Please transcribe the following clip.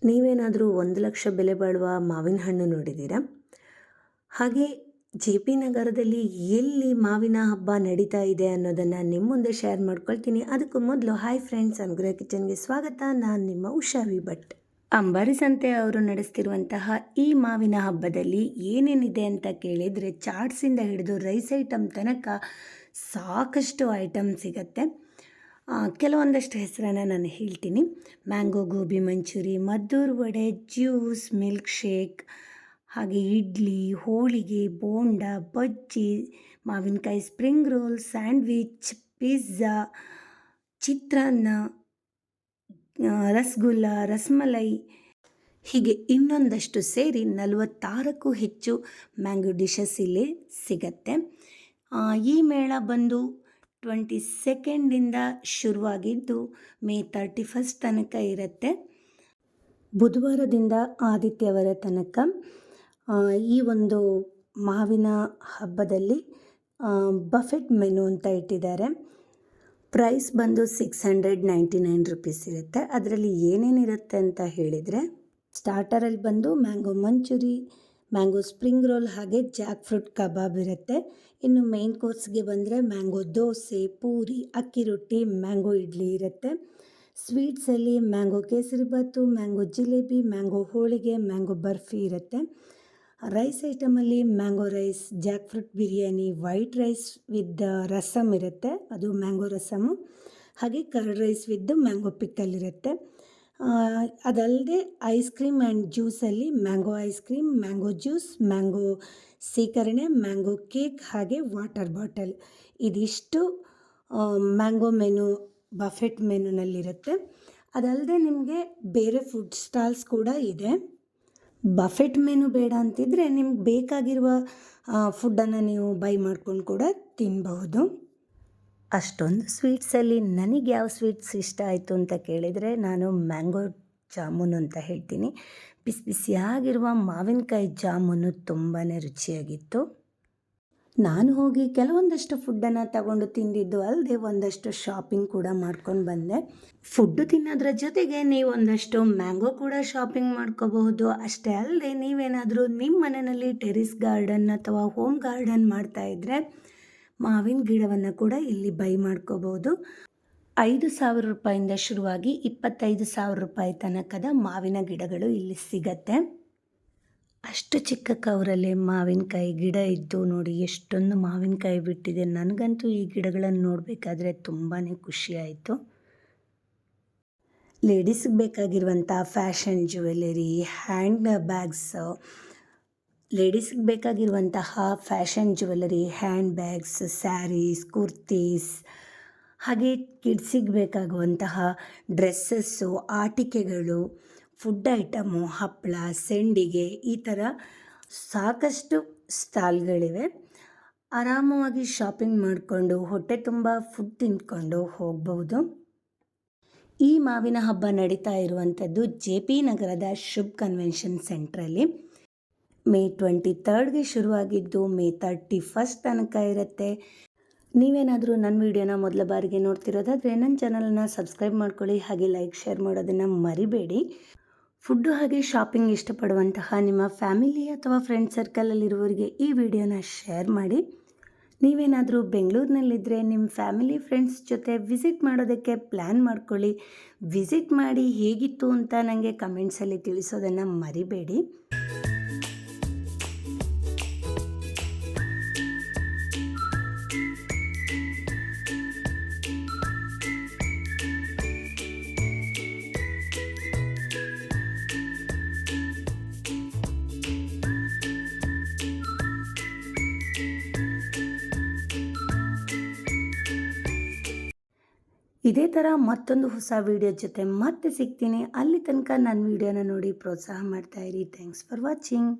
ನೀವೇನಾದರೂ 1,00,000 ಬೆಲೆ ಬಾಳುವ ಮಾವಿನ ಹಣ್ಣು ನೋಡಿದ್ದೀರಾ? ಹಾಗೆ ಜೆ ಪಿ ನಗರದಲ್ಲಿ ಎಲ್ಲಿ ಮಾವಿನ ಹಬ್ಬ ನಡೀತಾ ಇದೆ ಅನ್ನೋದನ್ನು ನಿಮ್ಮ ಮುಂದೆ ಶೇರ್ ಮಾಡ್ಕೊಳ್ತೀನಿ. ಅದಕ್ಕೂ ಮೊದಲು ಹಾಯ್ ಫ್ರೆಂಡ್ಸ್, ಅನುಗ್ರಹ ಕಿಚನ್ಗೆ ಸ್ವಾಗತ. ನಾನು ನಿಮ್ಮ ಉಷಾ ವಿ ಭಟ್. ಅಂಬಾರಿ ಸಂತೆ ಅವರು ನಡೆಸ್ತಿರುವಂತಹ ಈ ಮಾವಿನ ಹಬ್ಬದಲ್ಲಿ ಏನೇನಿದೆ ಅಂತ ಕೇಳಿದರೆ ಚಾಟ್ಸಿಂದ ಹಿಡಿದು ರೈಸ್ ಐಟಮ್ ತನಕ ಸಾಕಷ್ಟು ಐಟಮ್ ಸಿಗತ್ತೆ. ಕೆಲವೊಂದಷ್ಟು ಹೆಸರನ್ನು ನಾನು ಹೇಳ್ತೀನಿ. Mango gobi manchurian, Maddur vada, juice, milkshake, ಹಾಗೆ ಇಡ್ಲಿ, ಹೋಳಿಗೆ, ಬೋಂಡ, ಬಜ್ಜಿ, ಮಾವಿನಕಾಯಿ spring roll, sandwich, pizza, chitranna, rasgulla, rasmalai, ಹೀಗೆ ಇನ್ನೊಂದಷ್ಟು ಸೇರಿ 46ಕ್ಕೂ ಹೆಚ್ಚು ಮ್ಯಾಂಗೋ ಡಿಶಸ್ ಇಲ್ಲಿ ಸಿಗತ್ತೆ. ಈ ಮೇಳ ಬಂದು 22nd ಶುರುವಾಗಿದ್ದು ಮೇ 31 ತನಕ ಇರುತ್ತೆ. ಬುಧವಾರದಿಂದ ಆದಿತ್ಯವಾರ ತನಕ ಈ ಒಂದು ಮಾವಿನ ಹಬ್ಬದಲ್ಲಿ ಬಫೆಟ್ ಮೆನು ಅಂತ ಇಟ್ಟಿದ್ದಾರೆ. ಪ್ರೈಸ್ ಬಂದು 699 ರೂಪೀಸ್ ಇರುತ್ತೆ. ಅದರಲ್ಲಿ ಏನೇನಿರುತ್ತೆ ಅಂತ ಹೇಳಿದರೆ, ಸ್ಟಾರ್ಟರಲ್ಲಿ ಬಂದು mango manchurian, mango spring roll, ಹಾಗೆ ಜಾಕ್ ಫ್ರೂಟ್ ಕಬಾಬ್ ಇರುತ್ತೆ. ಇನ್ನು ಮೇನ್ ಕೋರ್ಸ್ಗೆ ಬಂದರೆ ಮ್ಯಾಂಗೋ ದೋಸೆ, ಪೂರಿ, ಅಕ್ಕಿ ರೊಟ್ಟಿ, ಮ್ಯಾಂಗೋ ಇಡ್ಲಿ ಇರುತ್ತೆ. ಸ್ವೀಟ್ಸಲ್ಲಿ ಮ್ಯಾಂಗೋ ಕೇಸರಿಬಾತು, ಮ್ಯಾಂಗೋ ಜಿಲೇಬಿ, ಮ್ಯಾಂಗೋ ಹೋಳಿಗೆ, ಮ್ಯಾಂಗೋ ಬರ್ಫಿ ಇರುತ್ತೆ. ರೈಸ್ ಐಟಮಲ್ಲಿ mango rice, jackfruit biryani, white rice with rasam ಇರುತ್ತೆ, ಅದು ಮ್ಯಾಂಗೋ ರಸಮು, ಹಾಗೆ curd rice with mango pickle ಇರುತ್ತೆ. ಅದಲ್ಲದೆ ಐಸ್ ಕ್ರೀಮ್ ಆ್ಯಂಡ್ ಜ್ಯೂಸಲ್ಲಿ mango ice cream, mango juice, mango ಸೀಕರಣೆ, ಮ್ಯಾಂಗೋ ಕೇಕ್, ಹಾಗೆ ವಾಟರ್ ಬಾಟಲ್, ಇದಿಷ್ಟು ಮ್ಯಾಂಗೋ ಮೆನು ಬಫೆಟ್ ಮೆನುನಲ್ಲಿರುತ್ತೆ. ಅದಲ್ಲದೆ ನಿಮಗೆ ಬೇರೆ ಫುಡ್ ಸ್ಟಾಲ್ಸ್ ಕೂಡ ಇದೆ. ಬಫೆಟ್ ಮೆನು ಬೇಡ ಅಂತಿದ್ದರೆ ನಿಮ್ಗೆ ಬೇಕಾಗಿರುವ ಫುಡ್ಡನ್ನು ನೀವು ಬೈ ಮಾಡ್ಕೊಂಡು ಕೂಡ ತಿನ್ನಬಹುದು. ಅಷ್ಟೊಂದು ಸ್ವೀಟ್ಸಲ್ಲಿ ನನಗೆ ಯಾವ ಸ್ವೀಟ್ಸ್ ಇಷ್ಟ ಆಯಿತು ಅಂತ ಕೇಳಿದರೆ ನಾನು ಮ್ಯಾಂಗೋ ಜಾಮೂನು ಅಂತ ಹೇಳ್ತೀನಿ. ಬಿಸಿ ಬಿಸಿಯಾಗಿರುವ ಮಾವಿನಕಾಯಿ ಜಾಮೂನು ತುಂಬಾ ರುಚಿಯಾಗಿತ್ತು. ನಾನು ಹೋಗಿ ಕೆಲವೊಂದಷ್ಟು ಫುಡ್ಡನ್ನು ತಗೊಂಡು ತಿಂದಿದ್ದು ಅಲ್ಲದೆ ಒಂದಷ್ಟು ಶಾಪಿಂಗ್ ಕೂಡ ಮಾಡ್ಕೊಂಡು ಬಂದೆ. ಫುಡ್ಡು ತಿನ್ನೋದ್ರ ಜೊತೆಗೆ ನೀವು ಒಂದಷ್ಟು ಮ್ಯಾಂಗೋ ಕೂಡ ಶಾಪಿಂಗ್ ಮಾಡ್ಕೋಬಹುದು. ಅಷ್ಟೇ ಅಲ್ಲದೆ ನೀವೇನಾದರೂ ನಿಮ್ಮ ಮನೆಯಲ್ಲಿ ಟೆರಿಸ್ ಗಾರ್ಡನ್ ಅಥವಾ ಹೋಮ್ ಗಾರ್ಡನ್ ಮಾಡ್ತಾಯಿದ್ರೆ ಮಾವಿನ ಗಿಡವನ್ನು ಕೂಡ ಇಲ್ಲಿ ಬೈ ಮಾಡ್ಕೋಬಹುದು. 5,000 ರೂಪಾಯಿಂದ ಶುರುವಾಗಿ 25,000 ರೂಪಾಯಿ ತನಕದ ಮಾವಿನ ಗಿಡಗಳು ಇಲ್ಲಿ ಸಿಗತ್ತೆ. ಅಷ್ಟು ಚಿಕ್ಕ ಕವರಲ್ಲಿ ಮಾವಿನಕಾಯಿ ಗಿಡ ಇದ್ದು ನೋಡಿ ಎಷ್ಟೊಂದು ಮಾವಿನಕಾಯಿ ಬಿಟ್ಟಿದೆ. ನನಗಂತೂ ಈ ಗಿಡಗಳನ್ನು ನೋಡಬೇಕಾದ್ರೆ ತುಂಬಾ ಖುಷಿಯಾಯಿತು. ಲೇಡೀಸ್ಗೆ ಬೇಕಾಗಿರುವಂಥ ಫ್ಯಾಷನ್ ಜ್ಯುವೆಲರಿ, ಹ್ಯಾಂಡ್ ಬ್ಯಾಗ್ಸ್, ಲೇಡೀಸ್ಗೆ ಬೇಕಾಗಿರುವಂತಹ fashion jewellery, handbags, saris, kurtis, ಹಾಗೆ ಕಿಡ್ಸಿಗೆ ಬೇಕಾಗುವಂತಹ ಡ್ರೆಸ್ಸಸ್ಸು, ಆಟಿಕೆಗಳು, ಫುಡ್ ಐಟಮು, ಹಪ್ಪಳ, ಸೆಂಡಿಗೆ, ಈ ಥರ ಸಾಕಷ್ಟು ಸ್ಟಾಲ್ಗಳಿವೆ. ಆರಾಮವಾಗಿ ಶಾಪಿಂಗ್ ಮಾಡಿಕೊಂಡು ಹೊಟ್ಟೆ ತುಂಬ ಫುಡ್ ತಿಂದ್ಕೊಂಡು ಹೋಗ್ಬೋದು. ಈ ಮಾವಿನ ಹಬ್ಬ ನಡೀತಾ ಇರುವಂಥದ್ದು ಜೆ ಪಿ ನಗರದ ಶುಭ್ ಕನ್ವೆನ್ಷನ್ ಸೆಂಟ್ರಲ್ಲಿ. ಮೇ 23ಗೆ ಶುರುವಾಗಿದ್ದು ಮೇ 31 ತನಕ ಇರುತ್ತೆ. ನೀವೇನಾದರೂ ನನ್ನ ವಿಡಿಯೋನ ಮೊದಲ ಬಾರಿಗೆ ನೋಡ್ತಿರೋದಾದರೆ ನನ್ನ ಚಾನಲನ್ನು ಸಬ್ಸ್ಕ್ರೈಬ್ ಮಾಡ್ಕೊಳ್ಳಿ, ಹಾಗೆ ಲೈಕ್ ಶೇರ್ ಮಾಡೋದನ್ನು ಮರಿಬೇಡಿ. ಫುಡ್ಡು ಹಾಗೆ ಶಾಪಿಂಗ್ ಇಷ್ಟಪಡುವಂತಹ ನಿಮ್ಮ ಫ್ಯಾಮಿಲಿ ಅಥವಾ ಫ್ರೆಂಡ್ ಸರ್ಕಲಲ್ಲಿರುವವರಿಗೆ ಈ ವಿಡಿಯೋನ ಶೇರ್ ಮಾಡಿ. ನೀವೇನಾದರೂ ಬೆಂಗಳೂರಿನಲ್ಲಿದ್ದರೆ ನಿಮ್ಮ ಫ್ಯಾಮಿಲಿ ಫ್ರೆಂಡ್ಸ್ ಜೊತೆ ವಿಸಿಟ್ ಮಾಡೋದಕ್ಕೆ ಪ್ಲ್ಯಾನ್ ಮಾಡ್ಕೊಳ್ಳಿ. ವಿಸಿಟ್ ಮಾಡಿ ಹೇಗಿತ್ತು ಅಂತ ನನಗೆ ಕಮೆಂಟ್ಸಲ್ಲಿ ತಿಳಿಸೋದನ್ನು ಮರಿಬೇಡಿ. ಇದೇ ಥರ ಮತ್ತೊಂದು ಹೊಸ ವಿಡಿಯೋ ಜೊತೆ ಮತ್ತೆ ಸಿಗ್ತೀನಿ. ಅಲ್ಲಿ ತನಕ ನನ್ನ ವಿಡಿಯೋನ ನೋಡಿ ಪ್ರೋತ್ಸಾಹ ಮಾಡ್ತಾಯಿರಿ. Thanks for watching.